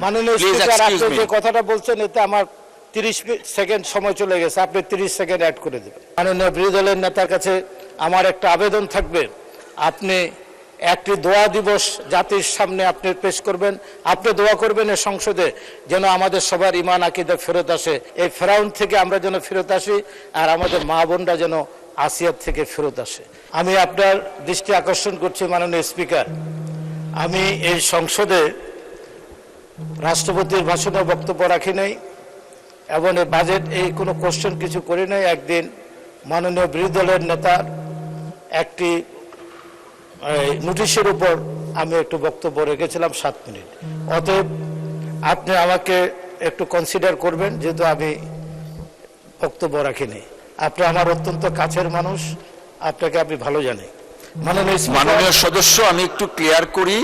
মাননীয় Please speaker, excuse আপনি me. যে কথাটা বলছেন এতে আমার 30 সেকেন্ড সময় চলে গেছে, আপনি 30 সেকেন্ড অ্যাড করে দেবেন। মাননীয় বিরোধী দলের নেতার কাছে আমার একটা আবেদন থাকবে, আপনি একটি দোয়া দিবস জাতির সামনে আপনি পেশ করবেন, আপনি দোয়া করবেন এই সংসদে যেন আমাদের সবার ঈমান আকীদা ফেরত আসে, এই ফেরাউন থেকে আমরা যেন ফেরত আসি, আর আমাদের মা বোনরা যেন আসিয়াত থেকে ফেরত আসে। আমি আপনার দৃষ্টি আকর্ষণ করছি মাননীয় স্পিকার, আমি এই সংসদে রাষ্ট্রপতির ভাষণে বক্তব্য রাখি নাই এবং এই বাজেট এই কোনো কোশ্চেন কিছু করি নাই। একদিন মাননীয় বিরোধী দলের নেতার একটি নোটিশের উপর আমি একটু বক্তব্য রেখেছিলাম 7 মিনিট। অতএব আপনি আমাকে একটু কনসিডার করবেন, যেহেতু আমি বক্তব্য রাখিনি। আপনি আমার অত্যন্ত কাছের মানুষ, আপনাকে আমি ভালো জানি। মাননীয় সদস্য, আমি একটু ক্লিয়ার করি।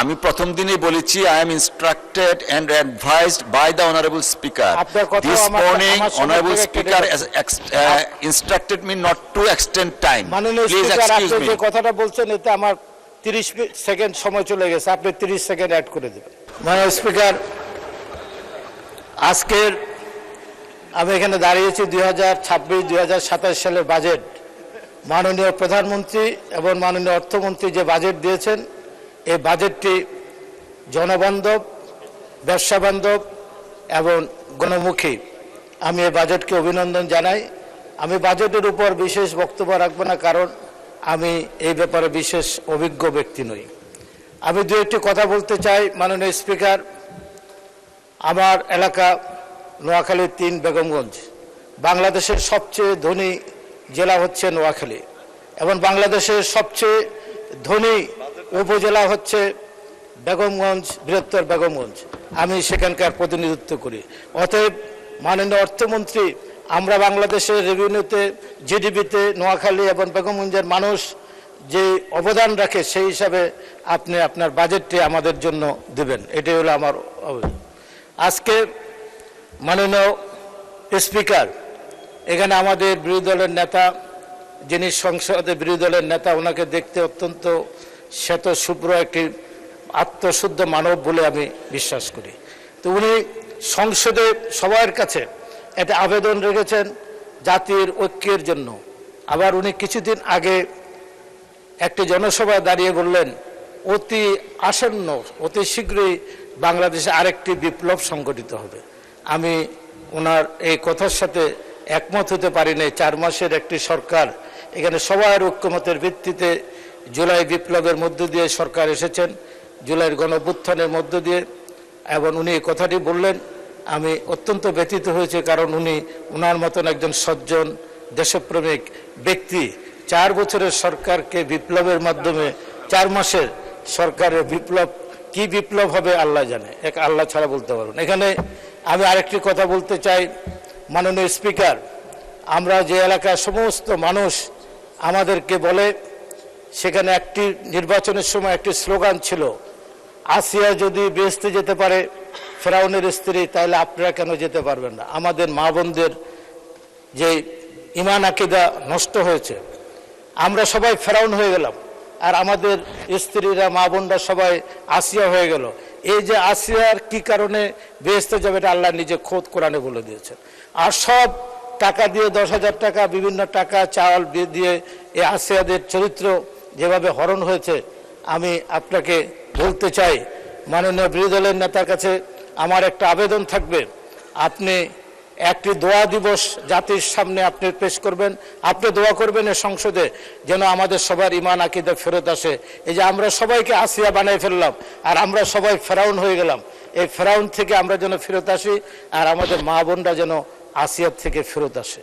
আমি প্রথম দিনই বলেছি, I am instructed and advised by the honourable speaker. This morning honourable speaker instructed me not to extend time. মাননীয় প্লিজ স্পিকার, এক্সকিউজ আপনি মি। যে কথাটা বলছেন এতে আমার 30 সেকেন্ড সময় চলে গেছে, আপনি 30 সেকেন্ড অ্যাড করে দেবেন। মাননীয় স্পিকার, আজকের আমি এখানে দাঁড়িয়েছি 2026-2027 সালের বাজেট। মাননীয় প্রধানমন্ত্রী এবং মাননীয় অর্থমন্ত্রী যে বাজেট দিয়েছেন, এই বাজেটটি জনবান্ধব, ব্যবসা বান্ধব এবং গণমুখী। আমি এই বাজেটকে অভিনন্দন জানাই। আমি বাজেটের উপর বিশেষ বক্তব্য রাখব না, কারণ আমি এই ব্যাপারে বিশেষ অভিজ্ঞ ব্যক্তি নই। আমি দু একটি কথা বলতে চাই মাননীয় স্পিকার। আমার এলাকা নোয়াখালীর 3 বেগমগঞ্জ। বাংলাদেশের সবচেয়ে ধনী জেলা হচ্ছে নোয়াখালী এবং বাংলাদেশের সবচেয়ে ধনী উপজেলা হচ্ছে বেগমগঞ্জ, বৃহত্তর বেগমগঞ্জ। আমি সেখানকার প্রতিনিধিত্ব করি। অতএব মাননীয় অর্থমন্ত্রী, আমরা বাংলাদেশের রেভিনিউতে, জিডিপিতে নোয়াখালী এবং বেগমগঞ্জের মানুষ যে অবদান রাখে, সেই হিসাবে আপনি আপনার বাজেটটি আমাদের জন্য দেবেন, এটাই হলো আমার আবেদন। আজকে মাননীয় স্পিকার, এখানে আমাদের বিরোধী দলের নেতা, যিনি সংসদে বিরোধী দলের নেতা, ওনাকে দেখতে অত্যন্ত শ্বেত শুভ্র একটি আত্মশুদ্ধ মানব বলে আমি বিশ্বাস করি। তো উনি সংসদে সবার কাছে একটা আবেদন রেখেছেন জাতির ঐক্যের জন্য। আবার উনি কিছুদিন আগে একটি জনসভায় দাঁড়িয়ে বললেন, অতি আসন্ন, অতি শীঘ্রই বাংলাদেশে আরেকটি বিপ্লব সংঘটিত হবে। আমি ওনার এই কথার সাথে একমত হতে পারি নাই। 4 মাসের একটি সরকার, এখানে সবার ঐক্যমতের ভিত্তিতে জুলাই বিপ্লবের মধ্য দিয়ে সরকার এসেছেন, জুলাইয়ের গণঅভ্যুত্থানের মধ্য দিয়ে, এবং উনি এই কথাটি বললেন। আমি অত্যন্ত ব্যথিত হয়েছে, কারণ উনি ওনার মতন একজন সজ্জন দেশপ্রেমিক ব্যক্তি 4 বছরের সরকারকে বিপ্লবের মাধ্যমে 4 মাসের সরকারের বিপ্লব, কি বিপ্লব হবে আল্লাহ জানে, এক আল্লাহ ছাড়া বলতে পারবেন। এখানে আমি আরেকটি কথা বলতে চাই মাননীয় স্পিকার, আমরা যে এলাকার সমস্ত মানুষ আমাদেরকে বলে, সেখানে একটি নির্বাচনের সময় একটি স্লোগান ছিল, আসিয়া যদি বেহেশতে যেতে পারে ফেরাউনের স্ত্রী, তাহলে আপনারা কেন যেতে পারবেন না? আমাদের মা বোনদের যে ঈমান আকীদা নষ্ট হয়েছে, আমরা সবাই ফেরাউন হয়ে গেলাম, আর আমাদের স্ত্রীরা, মা বোনরা সবাই আসিয়া হয়ে গেল। এই যে আসিয়ার কি কারণে বেহেশতে যাবে, এটা আল্লাহ নিজে খোদ কোরআনে বলে দিয়েছেন। আর সব টাকা দিয়ে, 10,000 টাকা, বিভিন্ন টাকা চাল দিয়ে এই আসিয়াদের চরিত্র যেভাবে হরণ হয়েছে, আমি আপনাকে বলতে চাই মাননীয় বিরোধী দলের নেতার কাছে আমার একটা আবেদন থাকবে, আপনি একটি দোয়া দিবস জাতির সামনে আপনি পেশ করবেন, আপনি দোয়া করবেন এই সংসদে যেন আমাদের সবার ঈমান আকীদা ফেরত আসে। এই যে আমরা সবাইকে আসিয়া বানিয়ে ফেললাম, আর আমরা সবাই ফেরাউন হয়ে গেলাম, এই ফেরাউন থেকে আমরা যেন ফেরত আসি, আর আমাদের মা বোনরা যেন আসিয়ার থেকে ফেরত আসে।